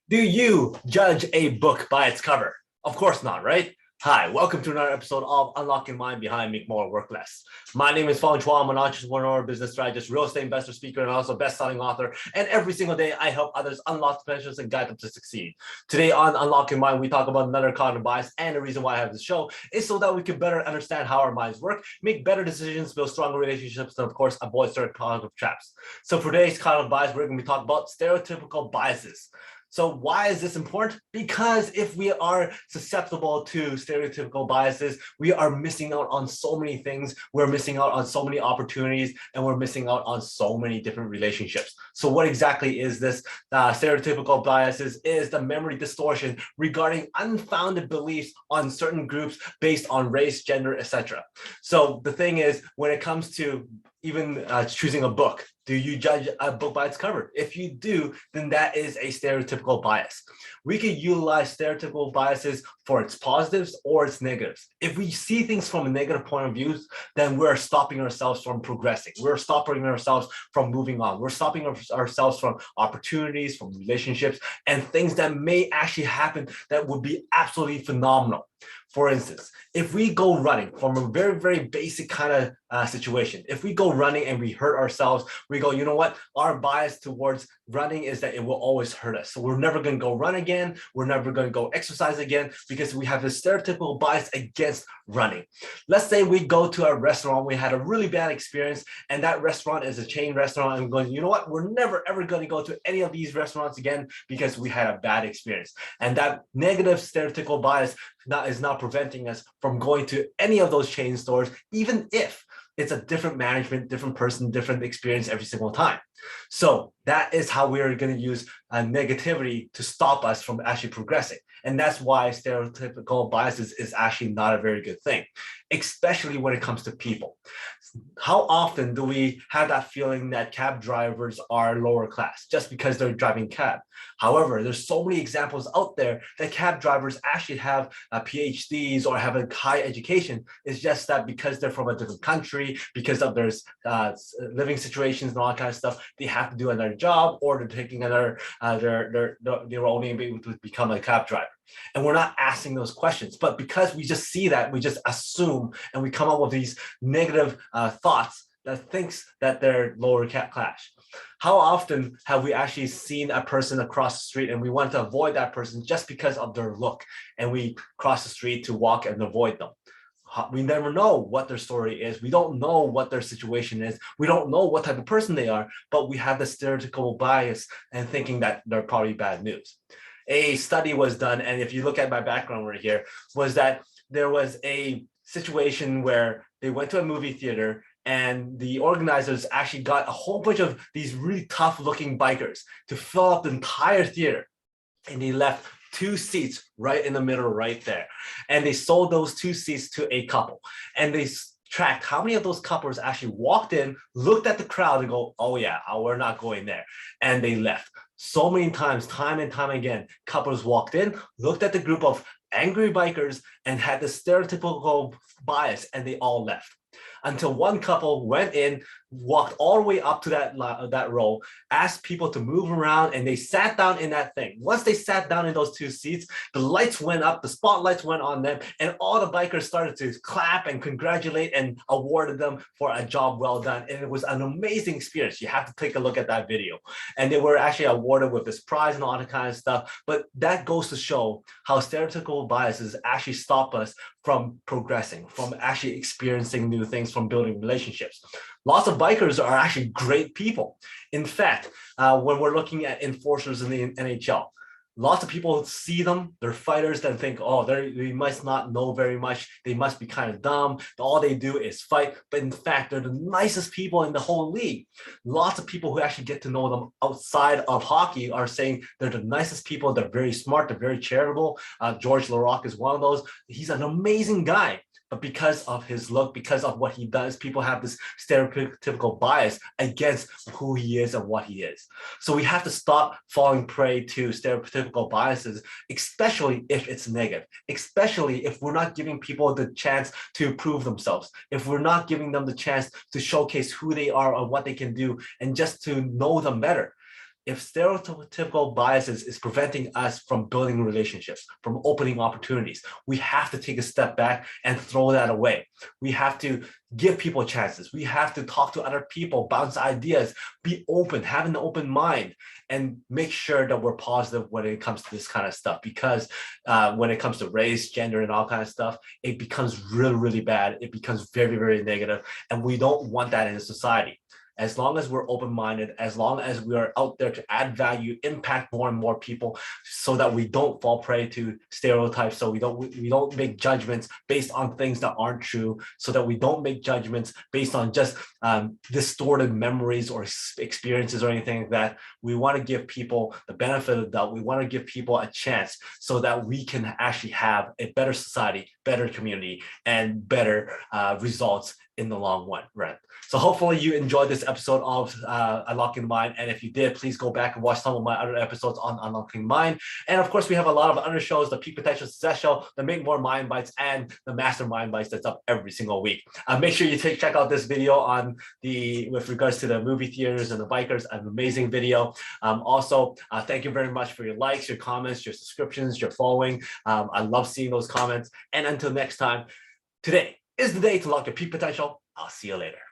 Do you judge a book by its cover? Of course not, right? Hi, welcome to another episode of Unlocking Mind Behind Make More Work Less. My name is Fong. I'm an entrepreneur, business strategist, real estate investor, speaker, and also best-selling author. And every single day, I help others unlock potentials and guide them to succeed. Today on Unlocking Mind, we talk about another cognitive bias, and the reason why I have this show is so that we can better understand how our minds work, make better decisions, build stronger relationships, and of course, avoid certain cognitive traps. So for today's cognitive bias, we're going to be talking about stereotypical biases. So why is this important? Because if we are susceptible to stereotypical biases, we are missing out on so many things. We're missing out on so many opportunities, and we're missing out on so many different relationships. So what exactly is this? Stereotypical biases is the memory distortion regarding unfounded beliefs on certain groups based on race, gender, etc. So the thing is, when it comes to even choosing a book, do you judge a book by its cover? If you do, then that is a stereotypical bias. We can utilize stereotypical biases for its positives or its negatives. If we see things from a negative point of view, then we're stopping ourselves from progressing. We're stopping ourselves from moving on. We're stopping ourselves from opportunities, from relationships, and things that may actually happen that would be absolutely phenomenal. For instance, if we go running from a very, very basic kind of situation, if we go running and we hurt ourselves, we go, you know what? Our bias towards running is that it will always hurt us. So we're never going to go run again. We're never going to go exercise again because we have this stereotypical bias against running. Let's say we go to a restaurant, we had a really bad experience, and that restaurant is a chain restaurant, and we're going, you know what? We're never, ever going to go to any of these restaurants again because we had a bad experience. And that negative stereotypical bias is not preventing us from going to any of those chain stores, even if it's a different management, different person, different experience every single time. So that is how we're going to use negativity to stop us from actually progressing. And that's why stereotypical biases is actually not a very good thing, especially when it comes to people. How often do we have that feeling that cab drivers are lower class just because they're driving cab? However, there's so many examples out there that cab drivers actually have PhDs or have a high education. It's just that because they're from a different country, because of their living situations and all that kind of stuff, they have to do another job, or they're taking another, they're only able to become a cab driver. And we're not asking those questions, but because we just see that, we just assume, and we come up with these negative thoughts that thinks that they're lower class. How often have we actually seen a person across the street and we want to avoid that person just because of their look, and we cross the street to walk and avoid them? We never know what their story is. We don't know what their situation is. We don't know what type of person they are, but we have the stereotypical bias and thinking that they're probably bad news. A study was done, and if you look at my background right here, was that there was a situation where they went to a movie theater and the organizers actually got a whole bunch of these really tough looking bikers to fill up the entire theater. And they left 2 seats right in the middle right there. And they sold those 2 seats to a couple. And they tracked how many of those couples actually walked in, looked at the crowd and go, oh yeah, we're not going there. And they left. So many times, time and time again, couples walked in, looked at the group of angry bikers and had the stereotypical bias, and they all left. Until one couple went in, walked all the way up to that row, asked people to move around, and they sat down in that thing. Once they sat down in those 2 seats, the lights went up, the spotlights went on them, and all the bikers started to clap and congratulate and awarded them for a job well done. And it was an amazing experience. You have to take a look at that video. And they were actually awarded with this prize and all that kind of stuff. But that goes to show how stereotypical biases actually stop us from progressing, from actually experiencing new things, from building relationships. Lots of bikers are actually great people. In fact, when we're looking at enforcers in the NHL, lots of people see them, they're fighters, that think, oh, they must not know very much. They must be kind of dumb. All they do is fight. But in fact, they're the nicest people in the whole league. Lots of people who actually get to know them outside of hockey are saying they're the nicest people. They're very smart. They're very charitable. George Larocque is one of those. He's an amazing guy. But because of his look, because of what he does, people have this stereotypical bias against who he is and what he is. So we have to stop falling prey to stereotypical biases, especially if it's negative, especially if we're not giving people the chance to prove themselves, if we're not giving them the chance to showcase who they are or what they can do and just to know them better. if stereotypical biases is preventing us from building relationships, from opening opportunities, we have to take a step back and throw that away. We have to give people chances. We have to talk to other people, bounce ideas, be open, have an open mind, and make sure that we're positive when it comes to this kind of stuff. Because when it comes to race, gender, and all kind of stuff, it becomes really, really bad. It becomes very, very negative, and we don't want that in a society. As long as we're open-minded, as long as we are out there to add value, impact more and more people, so that we don't fall prey to stereotypes, so we don't make judgments based on things that aren't true, so that we don't make judgments based on just distorted memories or experiences or anything like that. We want to give people the benefit of the doubt. We want to give people a chance so that we can actually have a better society, better community, and better results in the long run. So hopefully you enjoyed this episode of Unlocking the Mind. And if you did, please go back and watch some of my other episodes on Unlocking the Mind. And of course, we have a lot of other shows, the Peak Potential Success Show, the Make More Mind Bites, and the Master Mind Bites that's up every single week. Make sure you check out this video on with regards to the movie theaters and the bikers, an amazing video. Also, thank you very much for your likes, your comments, your subscriptions, your following. I love seeing those comments. And until next time, today is the day to unlock your peak potential. I'll see you later.